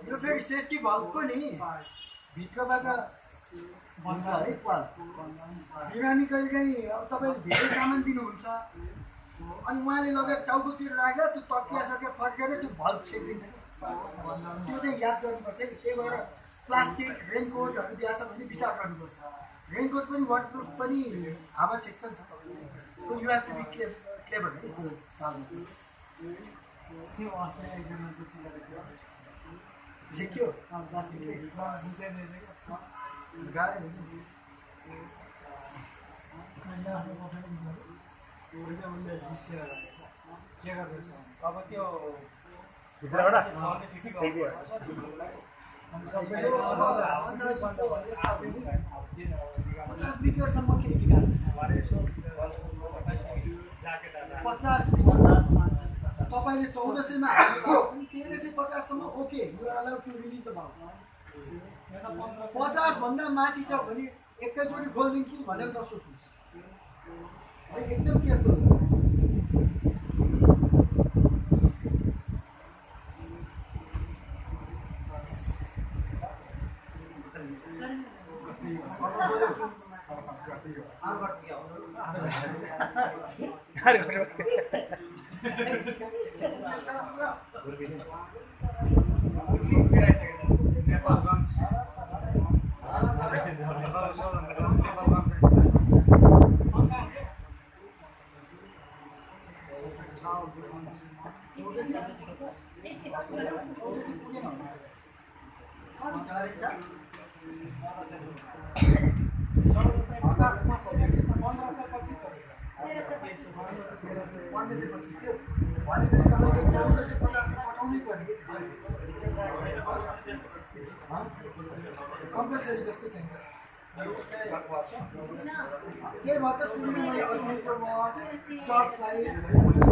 यो फेरि सेफ्टी भल्भको नि भित्रबाट हुन्छ है पाल बिरामी कहिलेकाहीँ अब तपाईँले धेरै सामान दिनुहुन्छ अनि उहाँले लगेर टाउकोतिर राख्दा त्यो तर्कियासकेर फर्केर त्यो भल्भ छेकिदिन्छ कि त्यो चाहिँ याद गर्नुपर्छ है। त्यही भएर प्लास्टिक रेनकोटहरू दिएको छ भने विचार गर्नुपर्छ। रेनकोट पनि वाटरप्रुफ पनि हावा छेक्छ नि त so you have to be clever है त्यो पालमा चाहिँ छेक्यो प्लास्टिकले गाह्रो अब त्यो तपाईँले 1400 मा हाल्नुभयो भने 1350 सम्म okay you are allowed to release the bound. 50 भन्दा माथि छ भने एकैचोटि खोलिदिन्छु भनेर नसोच्नुहोस् है, एकदम केयरफुल हुनुहोस्। कम्पलसरी जस्तै चाहिन्छ। के भन्छ सुरुमा मैले टर्च लाइट